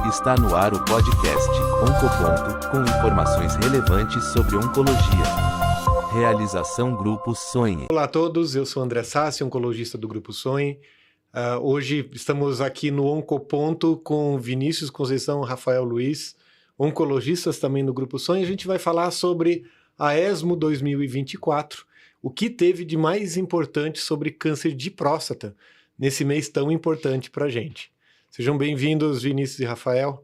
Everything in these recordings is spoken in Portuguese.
Está no ar o podcast Oncoponto, com informações relevantes sobre oncologia. Realização Grupo Sonhe. Olá a todos, eu sou André Sassi, oncologista do Grupo Sonhe. Hoje estamos aqui no Oncoponto com Vinícius Conceição, Rafael Luiz, oncologistas também do Grupo Sonhe. A gente vai falar sobre a ESMO 2024, o que teve de mais importante sobre câncer de próstata nesse mês tão importante para a gente. Sejam bem-vindos, Vinícius e Rafael.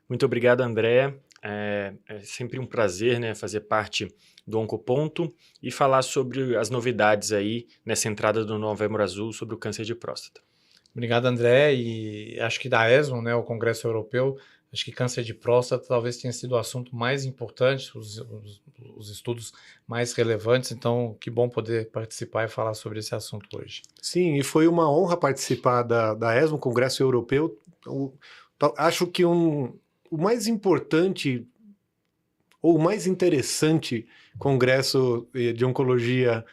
Muito obrigado, André. É sempre um prazer, né, fazer parte do Oncoponto e falar sobre as novidades aí nessa entrada do Novembro Azul sobre o câncer de próstata. Obrigado, André. E acho que da ESMO, né, o Congresso Europeu, acho que câncer de próstata talvez tenha sido o assunto mais importante, os estudos mais relevantes. Então, que bom poder participar e falar sobre esse assunto hoje. Sim, e foi uma honra participar da ESMO, Congresso Europeu. Acho que o mais importante ou o mais interessante congresso de oncologia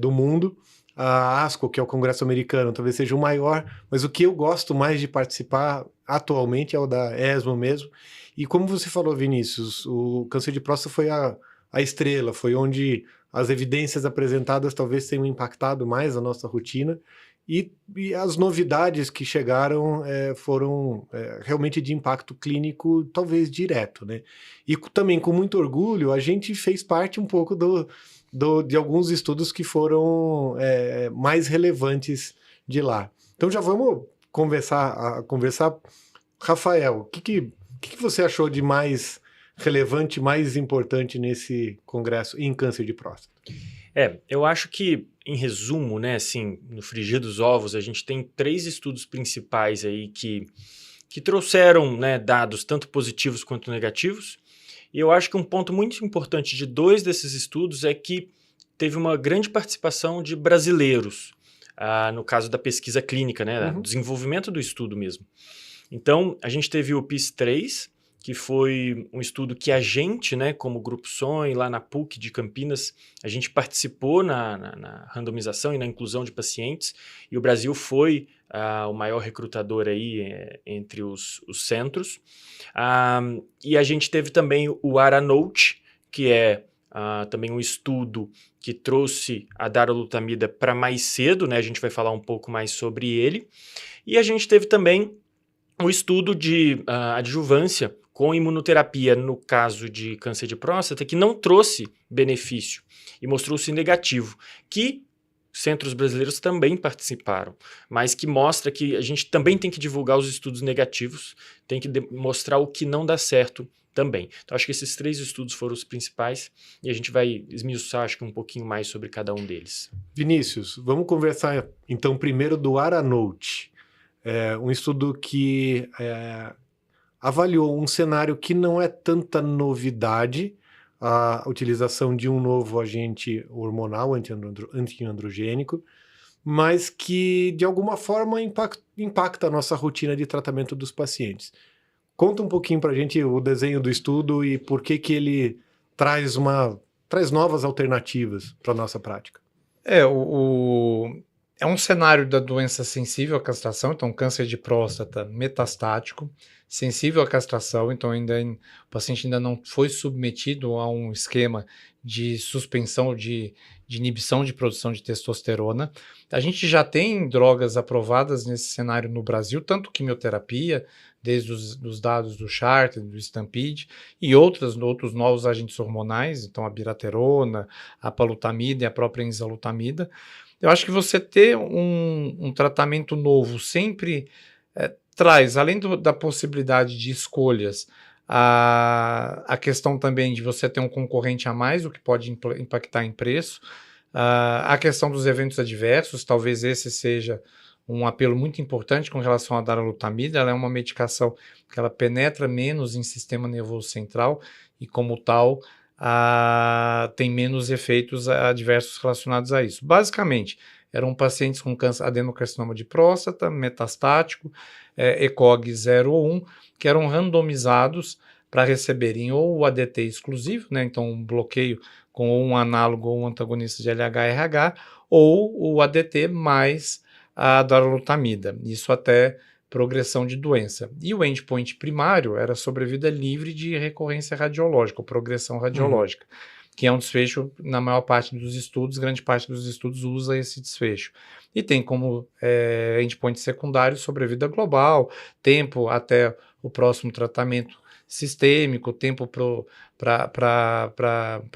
do mundo, a ASCO, que é o Congresso Americano, talvez seja o maior, mas o que eu gosto mais de participar atualmente é o da ESMO mesmo. E como você falou, Vinícius, o câncer de próstata foi a estrela, foi onde as evidências apresentadas talvez tenham impactado mais a nossa rotina, e as novidades que chegaram foram realmente de impacto clínico, talvez direto, né? E também, com muito orgulho, a gente fez parte um pouco de alguns estudos que foram mais relevantes de lá. Então já vamos conversar. Rafael, o que você achou de mais relevante, mais importante nesse congresso em câncer de próstata? Eu acho que, em resumo, né, assim, no frigir dos ovos, a gente tem 3 estudos principais aí que trouxeram, né, dados tanto positivos quanto negativos. E eu acho que um ponto muito importante de 2 desses estudos é que teve uma grande participação de brasileiros, no caso da pesquisa clínica, né, do desenvolvimento do estudo mesmo. Então, a gente teve o PIS-3, que foi um estudo que a gente, né, como Grupo Sonhe, lá na PUC de Campinas, a gente participou na randomização e na inclusão de pacientes, e o Brasil foi o maior recrutador aí entre os centros. E a gente teve também o ARANOTE, que é também um estudo que trouxe a darolutamida para mais cedo, né, a gente vai falar um pouco mais sobre ele. E a gente teve também o estudo de adjuvância com imunoterapia no caso de câncer de próstata, que não trouxe benefício e mostrou-se negativo, que centros brasileiros também participaram, mas que mostra que a gente também tem que divulgar os estudos negativos, tem que mostrar o que não dá certo também. Então, acho que esses 3 estudos foram os principais e a gente vai esmiuçar, acho que um pouquinho mais sobre cada um deles. Vinícius, vamos conversar então primeiro do ARANOTE. Um estudo que avaliou um cenário que não é tanta novidade, a utilização de um novo agente hormonal antiandrogênico, mas que de alguma forma impacta a nossa rotina de tratamento dos pacientes. Conta um pouquinho para a gente o desenho do estudo e por que ele traz novas alternativas para a nossa prática. É um cenário da doença sensível à castração, então câncer de próstata metastático, sensível à castração, então o paciente ainda não foi submetido a um esquema de suspensão de inibição de produção de testosterona. A gente já tem drogas aprovadas nesse cenário no Brasil, tanto quimioterapia, desde os dados do Charter, do Stampede, e outros novos agentes hormonais, então a biraterona, a palutamida e a própria enzalutamida. Eu acho que você ter um tratamento novo sempre traz, além da possibilidade de escolhas, a questão também de você ter um concorrente a mais, o que pode impactar em preço, a questão dos eventos adversos, talvez esse seja um apelo muito importante com relação à darolutamida. Ela é uma medicação que ela penetra menos em sistema nervoso central e, como tal, tem menos efeitos adversos relacionados a isso. Basicamente, eram pacientes com adenocarcinoma de próstata, metastático, ECOG 0 ou 1, que eram randomizados para receberem ou o ADT exclusivo, né, então um bloqueio com um análogo ou um antagonista de LH-RH, ou o ADT mais a darolutamida. Isso até progressão de doença. E o endpoint primário era sobrevida livre de recorrência radiológica, ou progressão radiológica, que é um desfecho, na maior parte dos estudos, grande parte dos estudos usa esse desfecho. E tem como endpoint secundário sobrevida global, tempo até o próximo tratamento sistêmico, tempo para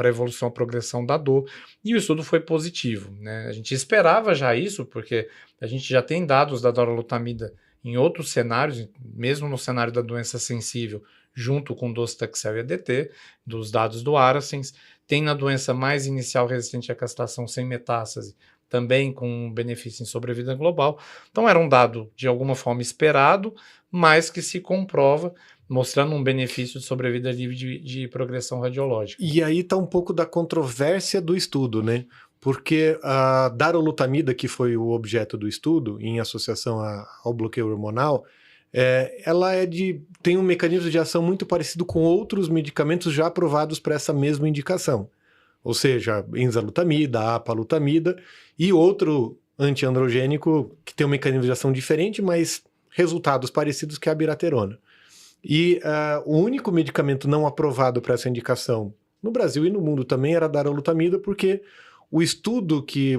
a evolução, progressão da dor, e o estudo foi positivo, né? A gente esperava já isso, porque a gente já tem dados da darolutamida em outros cenários, mesmo no cenário da doença sensível, junto com docetaxel e ADT, dos dados do Arasens, tem na doença mais inicial resistente à castração sem metástase, também com benefício em sobrevida global. Então era um dado de alguma forma esperado, mas que se comprova, mostrando um benefício de sobrevida livre de progressão radiológica. E aí está um pouco da controvérsia do estudo, né? Porque a darolutamida, que foi o objeto do estudo, em associação ao bloqueio hormonal, ela tem um mecanismo de ação muito parecido com outros medicamentos já aprovados para essa mesma indicação. Ou seja, enzalutamida, apalutamida e outro antiandrogênico que tem um mecanismo de ação diferente, mas resultados parecidos, que é a abiraterona. E o único medicamento não aprovado para essa indicação no Brasil e no mundo também era a darolutamida, porque o estudo que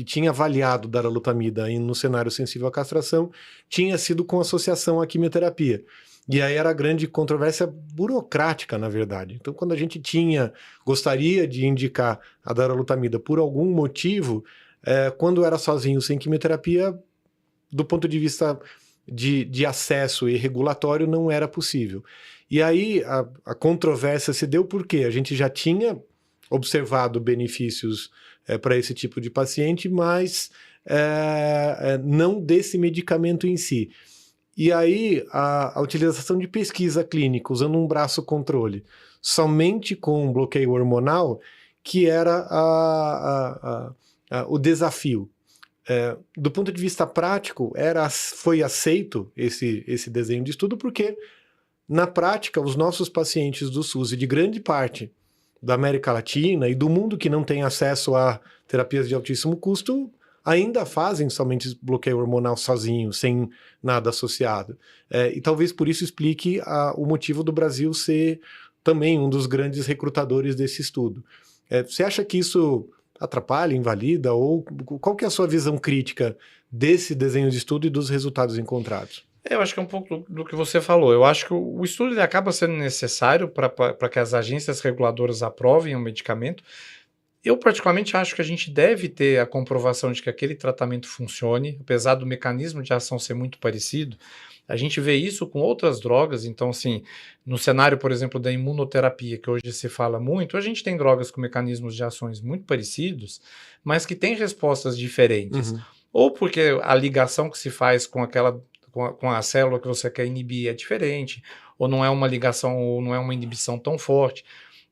tinha avaliado darolutamida no cenário sensível à castração tinha sido com associação à quimioterapia. E aí era a grande controvérsia burocrática, na verdade. Então, quando a gente gostaria de indicar a darolutamida por algum motivo, quando era sozinho, sem quimioterapia, do ponto de vista de acesso e regulatório, não era possível. E aí a controvérsia se deu porque a gente já tinha observado benefícios para esse tipo de paciente, mas não desse medicamento em si. E aí a utilização de pesquisa clínica, usando um braço controle, somente com bloqueio hormonal, que era o desafio. Do ponto de vista prático, foi aceito esse desenho de estudo, porque, na prática, os nossos pacientes do SUS e de grande parte da América Latina e do mundo que não tem acesso a terapias de altíssimo custo ainda fazem somente bloqueio hormonal sozinho, sem nada associado. E talvez por isso explique o motivo do Brasil ser também um dos grandes recrutadores desse estudo. Você acha que isso atrapalha, invalida, ou qual que é a sua visão crítica desse desenho de estudo e dos resultados encontrados? Eu acho que é um pouco do que você falou. Eu acho que o estudo ele acaba sendo necessário para que as agências reguladoras aprovem o medicamento. Eu, particularmente, acho que a gente deve ter a comprovação de que aquele tratamento funcione, apesar do mecanismo de ação ser muito parecido. A gente vê isso com outras drogas. Então, assim, no cenário, por exemplo, da imunoterapia, que hoje se fala muito, a gente tem drogas com mecanismos de ações muito parecidos, mas que têm respostas diferentes. Uhum. Ou porque a ligação que se faz com a célula que você quer inibir é diferente, ou não é uma ligação, ou não é uma inibição tão forte.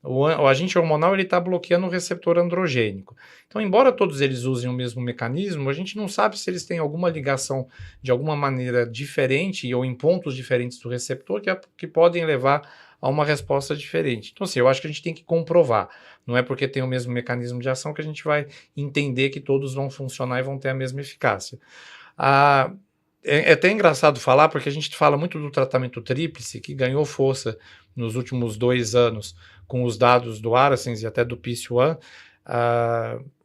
O agente hormonal está bloqueando o receptor androgênico. Então, embora todos eles usem o mesmo mecanismo, a gente não sabe se eles têm alguma ligação de alguma maneira diferente ou em pontos diferentes do receptor que podem levar a uma resposta diferente. Então, assim, eu acho que a gente tem que comprovar. Não é porque tem o mesmo mecanismo de ação que a gente vai entender que todos vão funcionar e vão ter a mesma eficácia. É até engraçado falar, porque a gente fala muito do tratamento tríplice, que ganhou força nos últimos 2 anos com os dados do Arasens e até do PIS-1,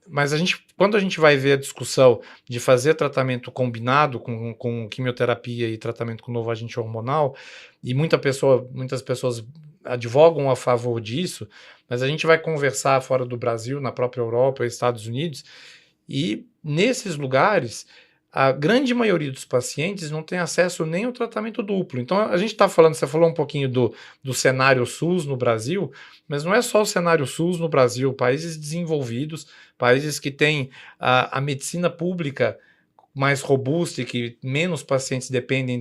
mas quando a gente vai ver a discussão de fazer tratamento combinado com quimioterapia e tratamento com novo agente hormonal, e muitas pessoas advogam a favor disso, mas a gente vai conversar fora do Brasil, na própria Europa e Estados Unidos, e nesses lugares a grande maioria dos pacientes não tem acesso nem ao tratamento duplo. Então, a gente está falando, você falou um pouquinho do cenário SUS no Brasil, mas não é só o cenário SUS no Brasil. Países desenvolvidos, países que têm a medicina pública mais robusta e que menos pacientes dependem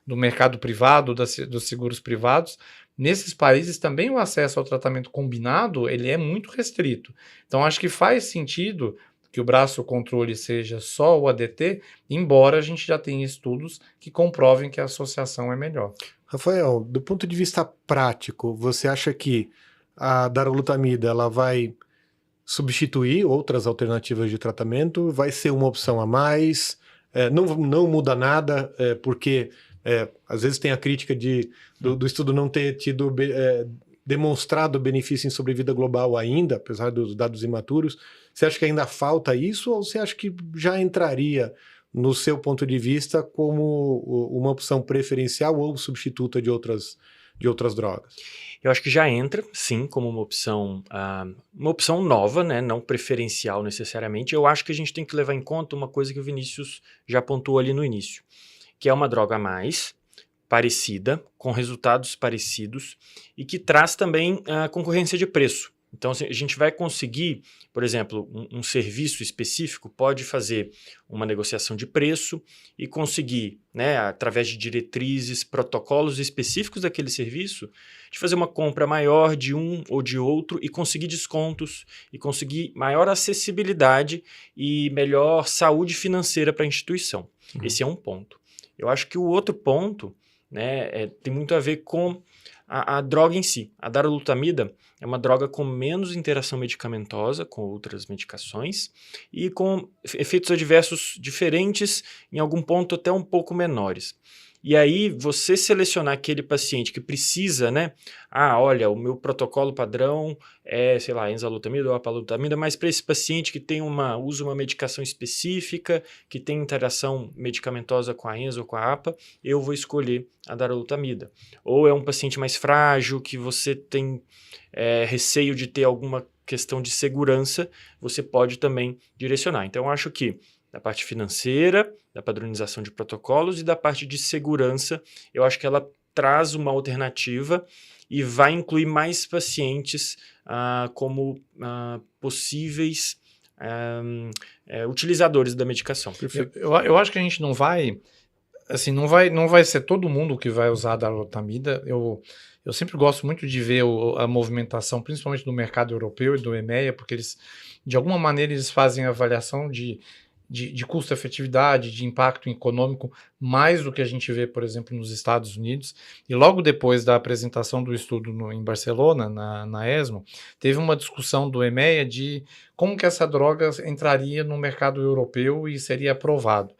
do mercado privado, dos seguros privados, nesses países também o acesso ao tratamento combinado ele é muito restrito. Então, acho que faz sentido que o braço controle seja só o ADT, embora a gente já tenha estudos que comprovem que a associação é melhor. Rafael, do ponto de vista prático, você acha que a darolutamida ela vai substituir outras alternativas de tratamento? Vai ser uma opção a mais? não muda nada, porque às vezes tem a crítica do estudo não ter tido demonstrado benefício em sobrevida global ainda, apesar dos dados imaturos. Você acha que ainda falta isso ou você acha que já entraria, no seu ponto de vista, como uma opção preferencial ou substituta de outras drogas? Eu acho que já entra, sim, como uma opção nova, né? Não preferencial necessariamente. Eu acho que a gente tem que levar em conta uma coisa que o Vinícius já pontuou ali no início, que é uma droga a mais, parecida, com resultados parecidos e que traz também a concorrência de preço. Então, a gente vai conseguir, por exemplo, um serviço específico pode fazer uma negociação de preço e conseguir, né, através de diretrizes, protocolos específicos daquele serviço, de fazer uma compra maior de um ou de outro e conseguir descontos e conseguir maior acessibilidade e melhor saúde financeira para a instituição. Esse é um ponto. Eu acho que o outro ponto, né, tem muito a ver com a droga em si. A darolutamida é uma droga com menos interação medicamentosa com outras medicações e com efeitos adversos diferentes, em algum ponto até um pouco menores. E aí, você selecionar aquele paciente que precisa, né? Olha, o meu protocolo padrão é, sei lá, enzalutamida ou apalutamida, mas para esse paciente que usa uma medicação específica, que tem interação medicamentosa com a enza ou com a APA, eu vou escolher a darolutamida. Ou é um paciente mais frágil, que você tem receio de ter alguma questão de segurança, você pode também direcionar. Então, eu acho que da parte financeira, da padronização de protocolos e da parte de segurança, eu acho que ela traz uma alternativa e vai incluir mais pacientes como possíveis utilizadores da medicação. Eu acho que a gente não vai, assim, não vai ser todo mundo que vai usar a darolutamida. Eu sempre gosto muito de ver a movimentação, principalmente do mercado europeu e do EMEA, porque eles, de alguma maneira, eles fazem avaliação de custo-efetividade, de impacto econômico, mais do que a gente vê, por exemplo, nos Estados Unidos. E logo depois da apresentação do estudo em Barcelona, na ESMO, teve uma discussão do EMEA de como que essa droga entraria no mercado europeu e seria aprovado.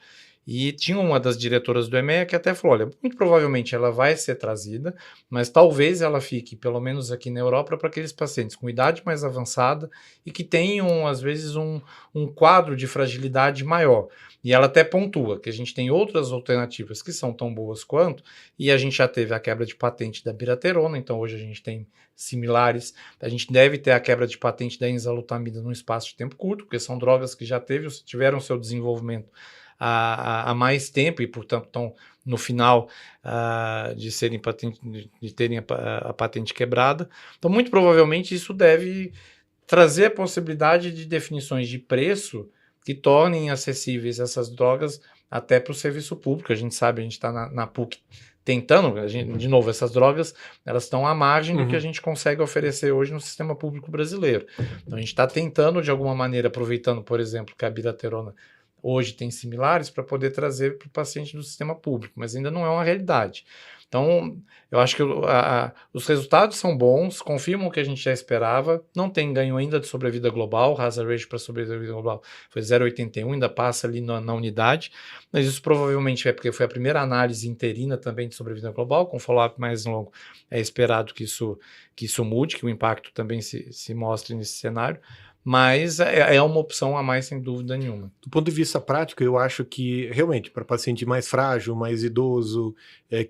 E tinha uma das diretoras do EMEA que até falou, olha, muito provavelmente ela vai ser trazida, mas talvez ela fique, pelo menos aqui na Europa, para aqueles pacientes com idade mais avançada e que tenham, às vezes, um quadro de fragilidade maior. E ela até pontua que a gente tem outras alternativas que são tão boas quanto, e a gente já teve a quebra de patente da biraterona, então hoje a gente tem similares. A gente deve ter a quebra de patente da enzalutamida num espaço de tempo curto, porque são drogas que já tiveram seu desenvolvimento há mais tempo e, portanto, estão no final de terem a patente quebrada. Então, muito provavelmente, isso deve trazer a possibilidade de definições de preço que tornem acessíveis essas drogas até para o serviço público. A gente sabe, a gente está na PUC tentando, de novo, essas drogas, elas estão à margem do que a gente consegue oferecer hoje no sistema público brasileiro. Então, a gente está tentando, de alguma maneira, aproveitando, por exemplo, que a biraterona hoje tem similares para poder trazer para o paciente do sistema público, mas ainda não é uma realidade. Então, eu acho que os resultados são bons, confirmam o que a gente já esperava, não tem ganho ainda de sobrevida global, o hazard ratio para sobrevida global foi 0,81, ainda passa ali na unidade, mas isso provavelmente é porque foi a primeira análise interina também de sobrevida global, com follow-up mais longo é esperado que isso mude, que o impacto também se mostre nesse cenário, mas é uma opção a mais, sem dúvida nenhuma. Do ponto de vista prático, eu acho que, realmente, para paciente mais frágil, mais idoso,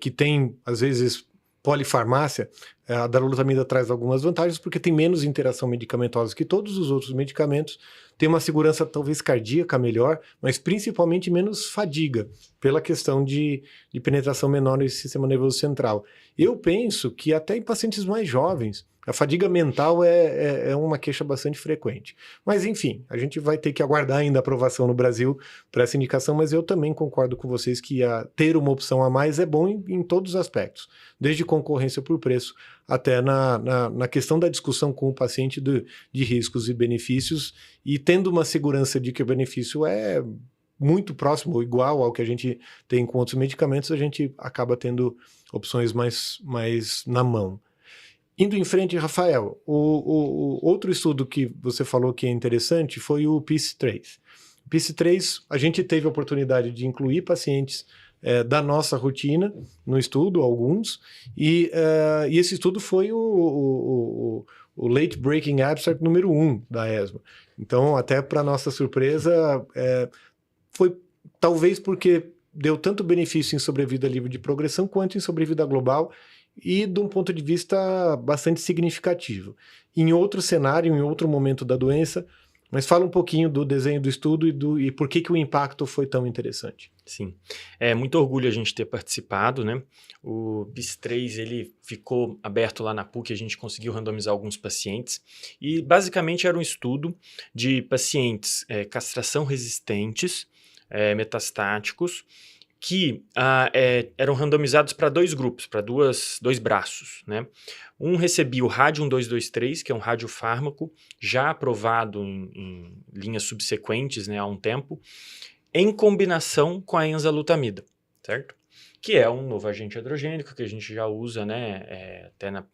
que tem, às vezes, polifarmácia, a darolutamida traz algumas vantagens, porque tem menos interação medicamentosa que todos os outros medicamentos, tem uma segurança talvez cardíaca melhor, mas principalmente menos fadiga, pela questão de penetração menor no sistema nervoso central. Eu penso que até em pacientes mais jovens, a fadiga mental é uma queixa bastante frequente. Mas, enfim, a gente vai ter que aguardar ainda a aprovação no Brasil para essa indicação, mas eu também concordo com vocês que ter uma opção a mais é bom em todos os aspectos, desde concorrência por preço até na questão da discussão com o paciente de riscos e benefícios, e tendo uma segurança de que o benefício é muito próximo ou igual ao que a gente tem com outros medicamentos, a gente acaba tendo opções mais na mão. Indo em frente, Rafael, o outro estudo que você falou que é interessante foi o PEACE 3. PIS-3, a gente teve a oportunidade de incluir pacientes da nossa rotina no estudo, alguns, e esse estudo foi o Late Breaking Abstract número 1 da ESMO. Então, até para nossa surpresa, foi talvez porque deu tanto benefício em sobrevida livre de progressão quanto em sobrevida global, e de um ponto de vista bastante significativo. Em outro cenário, em outro momento da doença, mas fala um pouquinho do desenho do estudo e por que o impacto foi tão interessante. Sim, é muito orgulho a gente ter participado, né? O PIS-3, ele ficou aberto lá na PUC, a gente conseguiu randomizar alguns pacientes, e basicamente era um estudo de pacientes castração resistentes, metastáticos, que eram randomizados para 2 grupos, para dois braços, né? Um recebia o Radium 223, que é um radiofármaco já aprovado em linhas subsequentes, né, há um tempo, em combinação com a enzalutamida, certo? Que é um novo agente androgênico que a gente já usa, né, até na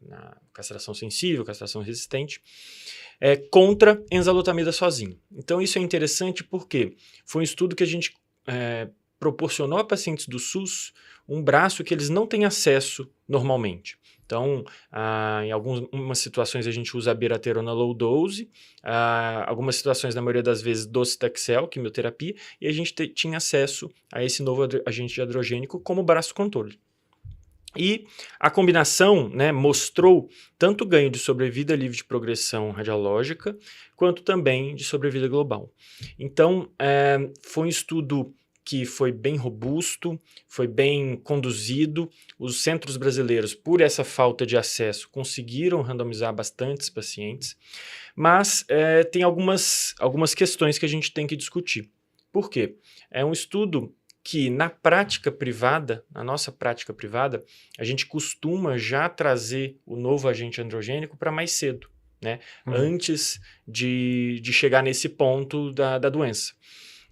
castração sensível, castração resistente, contra enzalutamida sozinho. Então isso é interessante porque foi um estudo que a gente proporcionou a pacientes do SUS um braço que eles não têm acesso normalmente. Então, em algumas situações a gente usa a abiraterona low dose, algumas situações, na maioria das vezes, docetaxel, quimioterapia, e a gente tinha acesso a esse novo agente androgênico como braço controle. E a combinação, né, mostrou tanto ganho de sobrevida livre de progressão radiológica, quanto também de sobrevida global. Então, foi um estudo que foi bem robusto, foi bem conduzido. Os centros brasileiros, por essa falta de acesso, conseguiram randomizar bastantes pacientes, mas tem algumas questões que a gente tem que discutir. Por quê? É um estudo que na prática privada, na nossa prática privada, a gente costuma já trazer o novo agente androgênico para mais cedo, né? Antes de chegar nesse ponto da doença.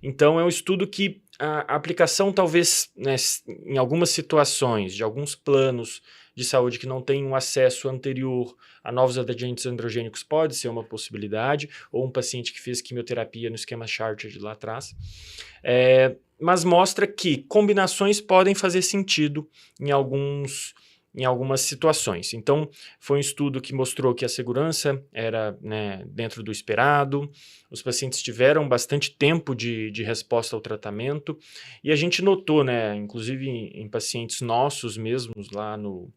Então, é um estudo que a aplicação talvez, né, em algumas situações, de alguns planos de saúde que não têm um acesso anterior a novos agentes androgênicos pode ser uma possibilidade, ou um paciente que fez quimioterapia no esquema Charted lá atrás, mas mostra que combinações podem fazer sentido em algumas situações. Então, foi um estudo que mostrou que a segurança era, né, dentro do esperado, os pacientes tiveram bastante tempo de resposta ao tratamento, e a gente notou, né, inclusive em pacientes nossos mesmos, lá no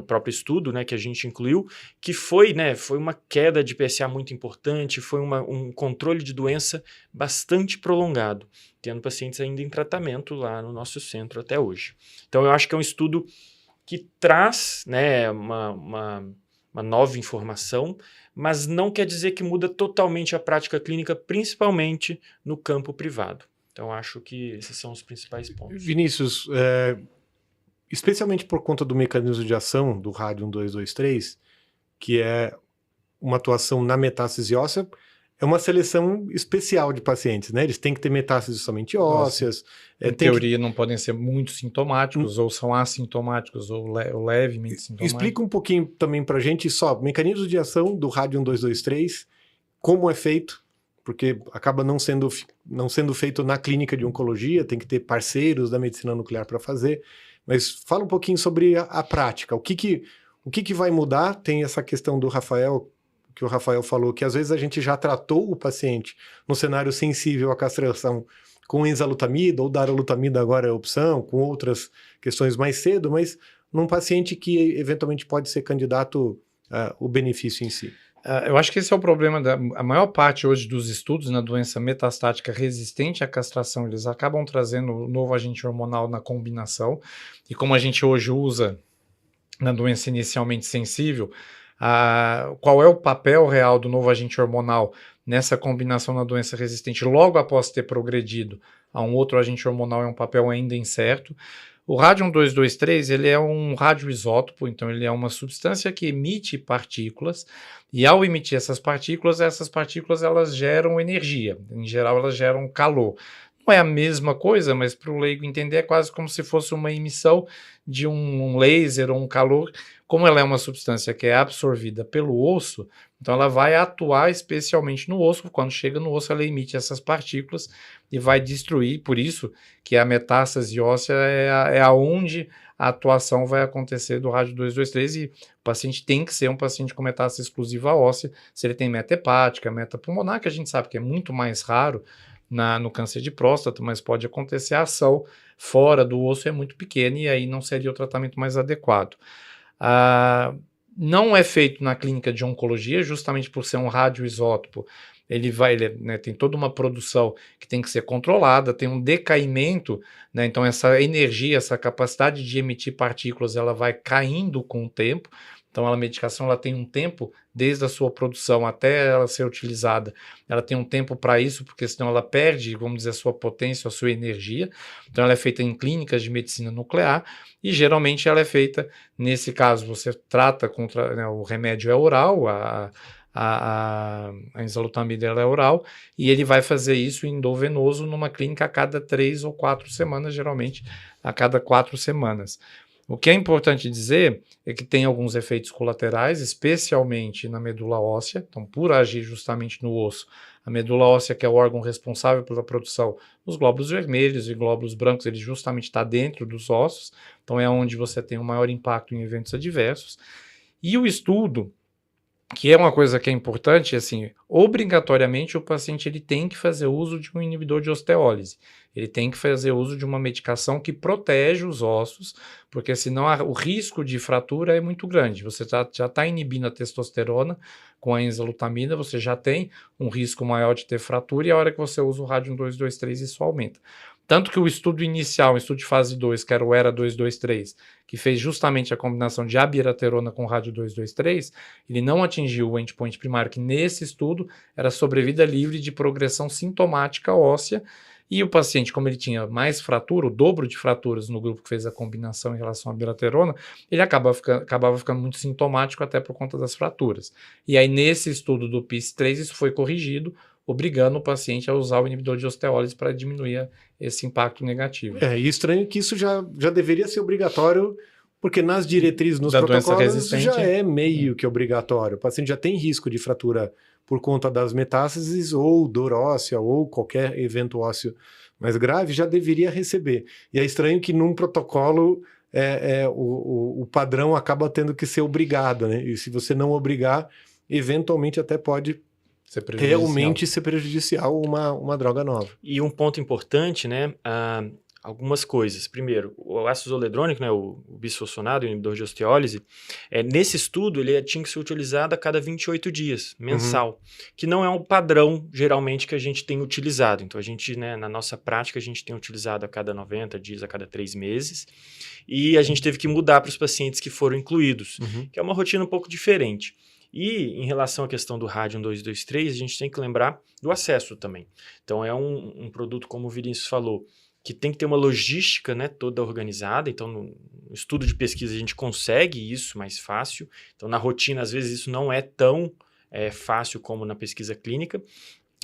próprio estudo, né, que a gente incluiu, que foi uma queda de PSA muito importante, foi um controle de doença bastante prolongado, tendo pacientes ainda em tratamento lá no nosso centro até hoje. Então, eu acho que é um estudo que traz, né, uma nova informação, mas não quer dizer que muda totalmente a prática clínica, principalmente no campo privado. Então, acho que esses são os principais pontos. Vinícius, especialmente por conta do mecanismo de ação do Radium 223, que é uma atuação na metástase óssea, é uma seleção especial de pacientes, né? Eles têm que ter metástases somente ósseas. Em teoria, não podem ser muito sintomáticos, ou são assintomáticos, ou levemente sintomáticos. Explica um pouquinho também pra gente só, mecanismo de ação do Radium 223, como é feito, porque acaba não sendo feito na clínica de oncologia, tem que ter parceiros da medicina nuclear para fazer, mas fala um pouquinho sobre a prática, o que vai mudar. Tem essa questão do Rafael, que o Rafael falou, que às vezes a gente já tratou o paciente no cenário sensível à castração com enzalutamida, ou darolutamida agora é opção, com outras questões mais cedo, mas num paciente que eventualmente pode ser candidato o benefício em si. Eu acho que esse é o problema. A maior parte hoje dos estudos na doença metastática resistente à castração, eles acabam trazendo o novo agente hormonal na combinação, e como a gente hoje usa na doença inicialmente sensível, qual é o papel real do novo agente hormonal nessa combinação na doença resistente logo após ter progredido a um outro agente hormonal é um papel ainda incerto. O Radium 223, ele é um radioisótopo, então ele é uma substância que emite partículas, e ao emitir essas partículas elas geram energia, em geral elas geram calor. Não é a mesma coisa, mas para o leigo entender é quase como se fosse uma emissão de um laser ou um calor Como ela é uma substância que é absorvida pelo osso, então ela vai atuar especialmente no osso. Quando chega no osso, ela emite essas partículas e vai destruir. Por isso que a metástase óssea é aonde a atuação vai acontecer do rádio 223, e o paciente tem que ser um paciente com metástase exclusiva óssea, se ele tem meta hepática, meta pulmonar, que a gente sabe que é muito mais raro no câncer de próstata, mas pode acontecer. A ação fora do osso é muito pequena e aí não seria o tratamento mais adequado. Não é feito na clínica de oncologia, justamente por ser um radioisótopo. Ele tem toda uma produção que tem que ser controlada, tem um decaimento, né? Então essa energia, essa capacidade de emitir partículas, ela vai caindo com o tempo. Então a medicação ela tem um tempo, desde a sua produção até ela ser utilizada, ela tem um tempo para isso, porque senão ela perde, vamos dizer, a sua potência, a sua energia. Então ela é feita em clínicas de medicina nuclear e geralmente ela é feita, nesse caso você trata contra, né, o remédio é oral, a enzalutamida ela é oral, e ele vai fazer isso endovenoso numa clínica a cada 3 ou 4 semanas, geralmente a cada 4 semanas. O que é importante dizer é que tem alguns efeitos colaterais, especialmente na medula óssea. Então, por agir justamente no osso, a medula óssea, que é o órgão responsável pela produção dos glóbulos vermelhos e glóbulos brancos, ele justamente está dentro dos ossos, então é onde você tem o maior impacto em eventos adversos. E o estudo, que é uma coisa que é importante, assim, obrigatoriamente o paciente ele tem que fazer uso de um inibidor de osteólise. Ele tem que fazer uso de uma medicação que protege os ossos, porque senão o risco de fratura é muito grande. Você já está inibindo a testosterona com a enzalutamida, você já tem um risco maior de ter fratura, e a hora que você usa o rádio 223 isso aumenta. Tanto que o estudo inicial, o estudo de fase 2, que era o ERA 223, que fez justamente a combinação de abiraterona com rádio 223, ele não atingiu o endpoint primário, que nesse estudo era sobrevida livre de progressão sintomática óssea, e o paciente, como ele tinha mais fratura, o dobro de fraturas no grupo que fez a combinação em relação à abiraterona, ele acabava ficando muito sintomático até por conta das fraturas. E aí nesse estudo do PIS-3 isso foi corrigido, obrigando o paciente a usar o inibidor de osteólise para diminuir esse impacto negativo. E estranho que isso já deveria ser obrigatório, porque nas diretrizes, nos da protocolos, já é meio que obrigatório. O paciente já tem risco de fratura por conta das metástases, ou dor óssea, ou qualquer evento ósseo mais grave, já deveria receber. E é estranho que num protocolo o padrão acaba tendo que ser obrigado, né? E se você não obrigar, eventualmente até pode realmente ser prejudicial uma droga nova. E um ponto importante, né? Algumas coisas. Primeiro, o ácido zoledrônico, né, o bisfosfonato, o inibidor de osteólise, nesse estudo ele tinha que ser utilizado a cada 28 dias, mensal, que não é um padrão, geralmente, que a gente tem utilizado. Então, a gente, né, na nossa prática, a gente tem utilizado a cada 90 dias, a cada 3 meses, e a gente teve que mudar para os pacientes que foram incluídos, que é uma rotina um pouco diferente. E em relação à questão do rádio 223, a gente tem que lembrar do acesso também. Então, é um produto, como o Vinícius falou, que tem que ter uma logística, né, toda organizada. Então, no estudo de pesquisa, a gente consegue isso mais fácil. Então, na rotina, às vezes, isso não é tão fácil como na pesquisa clínica.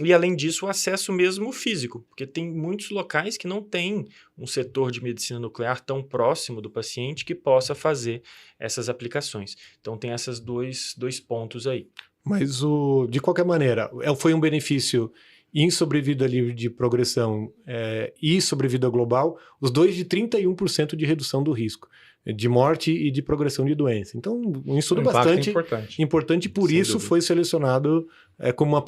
E, além disso, o acesso mesmo físico, porque tem muitos locais que não tem um setor de medicina nuclear tão próximo do paciente que possa fazer essas aplicações. Então, tem esses dois pontos aí. Mas, de qualquer maneira, foi um benefício em sobrevida livre de progressão e sobrevida global, os dois de 31% de redução do risco de morte e de progressão de doença. Então, um estudo bastante importante, por Sem isso dúvida. foi selecionado como a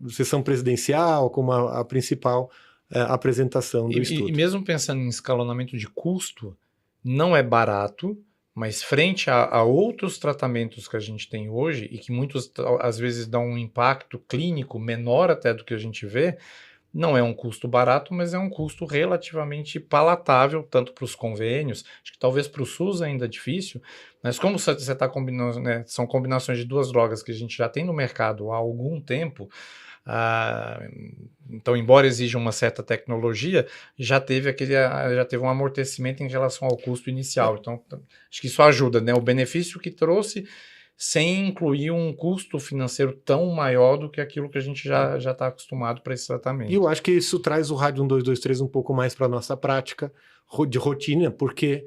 sessão presidencial, como a principal apresentação do estudo. E mesmo pensando em escalonamento de custo, não é barato, mas frente a outros tratamentos que a gente tem hoje, e que muitos, às vezes, dão um impacto clínico menor até do que a gente vê, não é um custo barato, mas é um custo relativamente palatável, tanto para os convênios, acho que talvez para o SUS ainda é difícil, mas como você está combinando, né, são combinações de duas drogas que a gente já tem no mercado há algum tempo, então, embora exija uma certa tecnologia, já teve um amortecimento em relação ao custo inicial. Então, acho que isso ajuda, né? O benefício que trouxe sem incluir um custo financeiro tão maior do que aquilo que a gente já está acostumado para esse tratamento. E eu acho que isso traz o rádio 1223 um pouco mais para a nossa prática de rotina, porque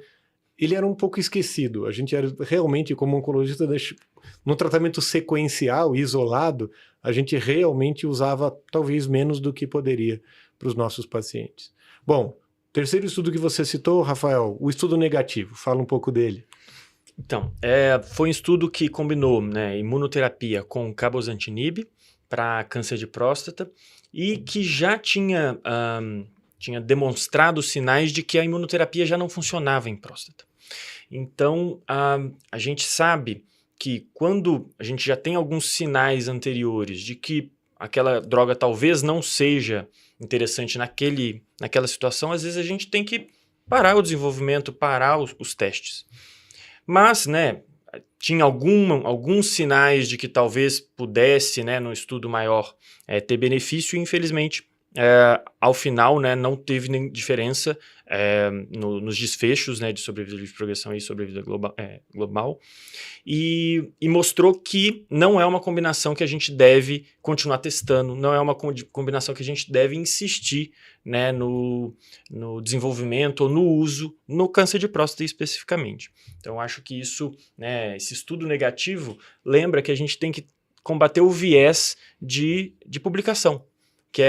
ele era um pouco esquecido. A gente era realmente, como oncologista, no tratamento sequencial, isolado, a gente realmente usava talvez menos do que poderia para os nossos pacientes. Bom, terceiro estudo que você citou, Rafael, o estudo negativo. Fala um pouco dele. Então, foi um estudo que combinou, né, imunoterapia com cabozantinib para câncer de próstata e que já tinha demonstrado sinais de que a imunoterapia já não funcionava em próstata. Então, a gente sabe que quando a gente já tem alguns sinais anteriores de que aquela droga talvez não seja interessante naquela situação, às vezes a gente tem que parar o desenvolvimento, parar os testes. Mas, né, tinha alguns sinais de que talvez pudesse, né, no estudo maior, ter benefício e, infelizmente, ao final, né, não teve nem diferença nos desfechos, né, de sobrevida livre de progressão e sobrevida global e mostrou que não é uma combinação que a gente deve continuar testando, não é uma combinação que a gente deve insistir, né, no desenvolvimento ou no uso no câncer de próstata especificamente. Então, acho que isso, né, esse estudo negativo lembra que a gente tem que combater o viés de publicação, que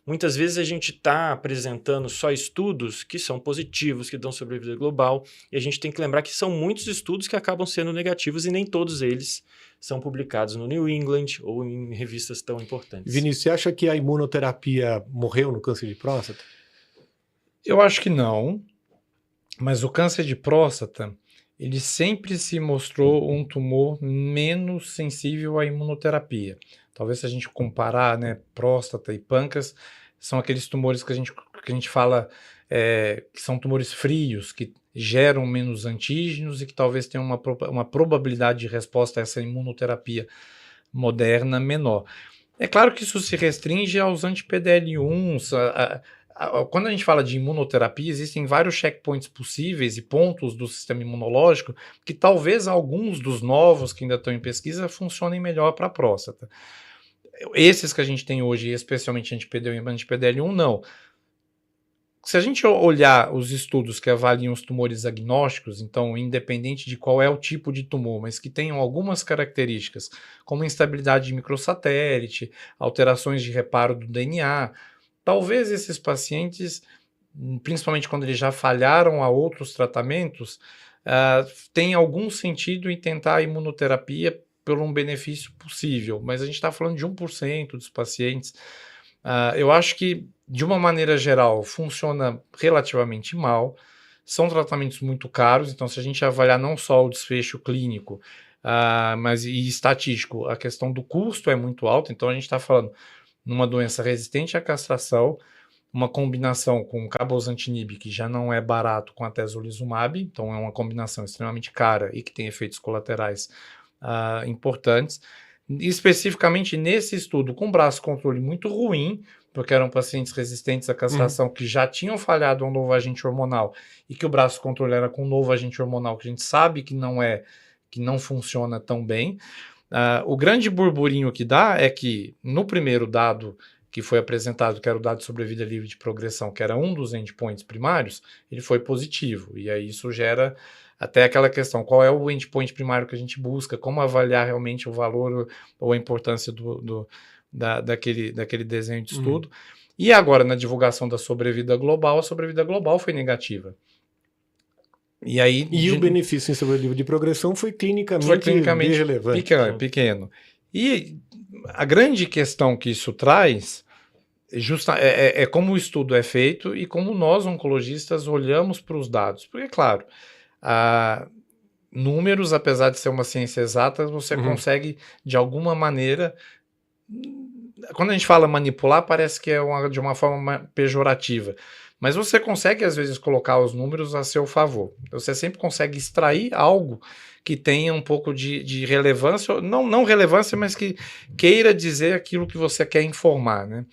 muitas vezes a gente está apresentando só estudos que são positivos, que dão sobrevida global, e a gente tem que lembrar que são muitos estudos que acabam sendo negativos e nem todos eles são publicados no New England ou em revistas tão importantes. Vinícius, você acha que a imunoterapia morreu no câncer de próstata? Eu acho que não, mas o câncer de próstata, ele sempre se mostrou um tumor menos sensível à imunoterapia. Talvez se a gente comparar, né, próstata e pâncreas, são aqueles tumores que a gente fala que são tumores frios, que geram menos antígenos e que talvez tenham uma probabilidade de resposta a essa imunoterapia moderna menor. É claro que isso se restringe aos anti-PDL1s. Quando a gente fala de imunoterapia, existem vários checkpoints possíveis e pontos do sistema imunológico que talvez alguns dos novos que ainda estão em pesquisa funcionem melhor para a próstata. Esses que a gente tem hoje, especialmente anti-PDL1 e anti-PDL1, não. Se a gente olhar os estudos que avaliam os tumores agnósticos, então independente de qual é o tipo de tumor, mas que tenham algumas características, como instabilidade de microsatélite, alterações de reparo do DNA, talvez esses pacientes, principalmente quando eles já falharam a outros tratamentos, tenham algum sentido em tentar a imunoterapia por um benefício possível, mas a gente está falando de 1% dos pacientes. Eu acho que, de uma maneira geral, funciona relativamente mal, são tratamentos muito caros, então se a gente avaliar não só o desfecho clínico, mas e estatístico, a questão do custo é muito alta, então a gente está falando numa doença resistente à castração, uma combinação com cabozantinib, que já não é barato, com a atezolizumab, então é uma combinação extremamente cara e que tem efeitos colaterais importantes. Especificamente nesse estudo, com braço controle muito ruim, porque eram pacientes resistentes à castração que já tinham falhado um novo agente hormonal e que o braço controle era com um novo agente hormonal que a gente sabe que não funciona tão bem. O grande burburinho que dá é que no primeiro dado que foi apresentado, que era o dado de sobrevida livre de progressão, que era um dos endpoints primários, ele foi positivo, e aí isso gera até aquela questão, qual é o endpoint primário que a gente busca, como avaliar realmente o valor ou a importância daquele desenho de estudo. E agora, na divulgação da sobrevida global, a sobrevida global foi negativa. E o benefício em sobrevida de progressão foi clinicamente irrelevante. Pequeno. E a grande questão que isso traz é como o estudo é feito e como nós, oncologistas, olhamos para os dados. Porque, claro, números, apesar de ser uma ciência exata, você consegue, de alguma maneira... Quando a gente fala manipular, parece que é de uma forma pejorativa. Mas você consegue, às vezes, colocar os números a seu favor. Você sempre consegue extrair algo que tenha um pouco de relevância, não relevância, mas que queira dizer aquilo que você quer informar, né?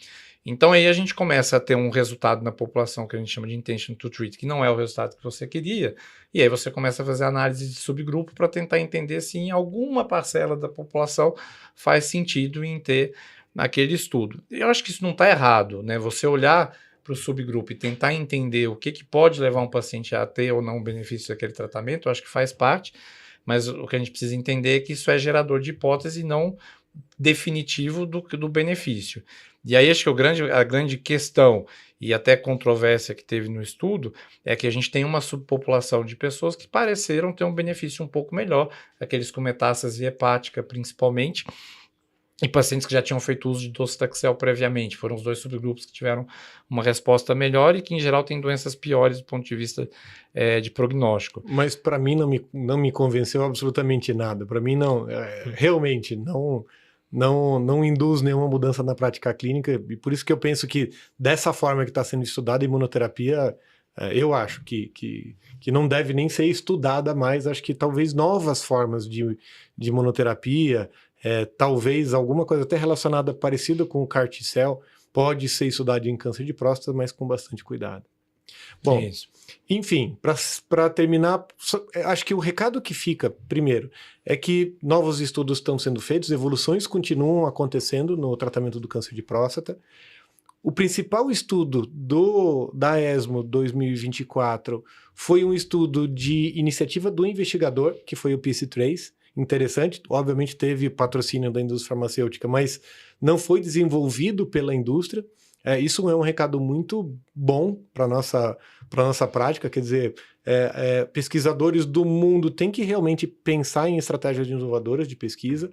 Então aí a gente começa a ter um resultado na população que a gente chama de intention to treat, que não é o resultado que você queria, e aí você começa a fazer análise de subgrupo para tentar entender se em alguma parcela da população faz sentido em ter naquele estudo. Eu acho que isso não está errado, né? Você olhar para o subgrupo e tentar entender o que pode levar um paciente a ter ou não o benefício daquele tratamento, eu acho que faz parte, mas o que a gente precisa entender é que isso é gerador de hipótese e não definitivo do benefício. E aí acho que a grande questão e até controvérsia que teve no estudo é que a gente tem uma subpopulação de pessoas que pareceram ter um benefício um pouco melhor, aqueles com metástase hepática principalmente, e pacientes que já tinham feito uso de docetaxel previamente. Foram os 2 subgrupos que tiveram uma resposta melhor e que, em geral, têm doenças piores do ponto de vista de prognóstico. Mas para mim não me convenceu absolutamente nada. Para mim realmente não induz nenhuma mudança na prática clínica, e por isso que eu penso que dessa forma que está sendo estudada a imunoterapia, eu acho que não deve nem ser estudada mais. Acho que talvez novas formas de imunoterapia, talvez alguma coisa até relacionada parecida com o CAR T-cell, pode ser estudada em câncer de próstata, mas com bastante cuidado. Bom, enfim, para terminar, acho que o recado que fica, primeiro, é que novos estudos estão sendo feitos, evoluções continuam acontecendo no tratamento do câncer de próstata. O principal estudo da ESMO 2024 foi um estudo de iniciativa do investigador, que foi o PC3, interessante, obviamente teve patrocínio da indústria farmacêutica, mas não foi desenvolvido pela indústria. Isso é um recado muito bom para a nossa prática, quer dizer, pesquisadores do mundo têm que realmente pensar em estratégias inovadoras de pesquisa.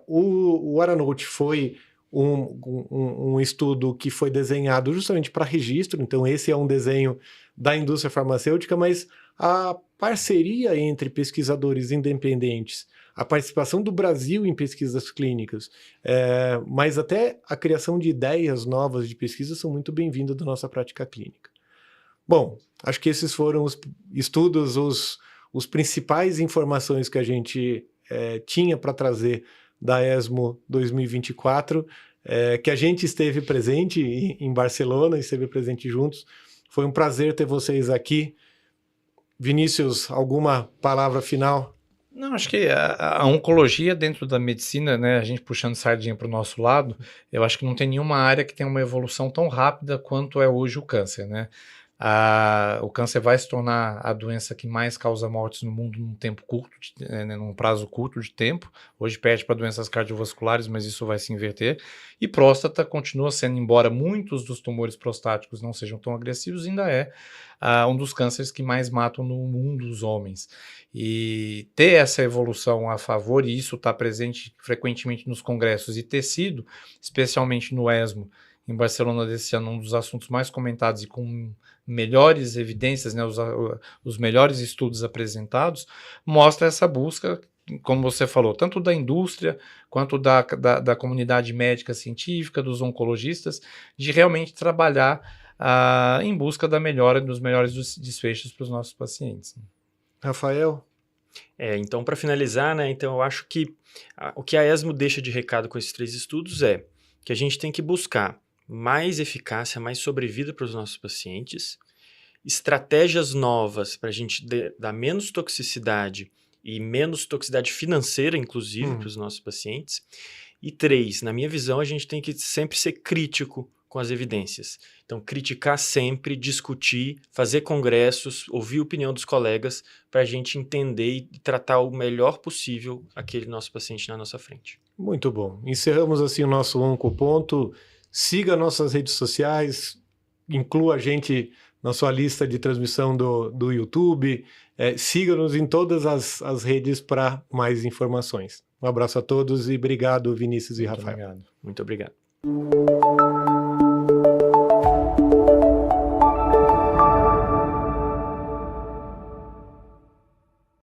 O Aranote foi um estudo que foi desenhado justamente para registro, então esse é um desenho da indústria farmacêutica, mas a parceria entre pesquisadores independentes, a participação do Brasil em pesquisas clínicas, mas até a criação de ideias novas de pesquisa são muito bem-vindas da nossa prática clínica. Bom, acho que esses foram os estudos, os principais informações que a gente tinha para trazer da ESMO 2024, que a gente esteve presente em Barcelona, esteve presente juntos. Foi um prazer ter vocês aqui. Vinícius, alguma palavra final? Não, acho que a oncologia dentro da medicina, né, a gente puxando sardinha para o nosso lado, eu acho que não tem nenhuma área que tenha uma evolução tão rápida quanto é hoje o câncer, né? O câncer vai se tornar a doença que mais causa mortes no mundo num tempo curto, num prazo curto de tempo. Hoje perde para doenças cardiovasculares, mas isso vai se inverter. E próstata continua sendo, embora muitos dos tumores prostáticos não sejam tão agressivos, ainda é um dos cânceres que mais matam no mundo os homens. E ter essa evolução a favor, e isso está presente frequentemente nos congressos, e ter sido, especialmente no ESMO, em Barcelona desse ano, um dos assuntos mais comentados e com melhores evidências, né, os melhores estudos apresentados, mostra essa busca, como você falou, tanto da indústria quanto da comunidade médica científica, dos oncologistas, de realmente trabalhar em busca da melhora, dos melhores desfechos para os nossos pacientes. Rafael? Então, para finalizar, né, então eu acho que o que a ESMO deixa de recado com esses 3 estudos é que a gente tem que buscar mais eficácia, mais sobrevida para os nossos pacientes, estratégias novas para a gente dar menos toxicidade e menos toxicidade financeira, inclusive, para os nossos pacientes. E 3, na minha visão, a gente tem que sempre ser crítico com as evidências. Então, criticar sempre, discutir, fazer congressos, ouvir a opinião dos colegas para a gente entender e tratar o melhor possível aquele nosso paciente na nossa frente. Muito bom. Encerramos assim o nosso Oncoponto. Siga nossas redes sociais, inclua a gente na sua lista de transmissão do YouTube, siga-nos em todas as redes para mais informações. Um abraço a todos e obrigado, Vinícius e Rafael. Muito obrigado.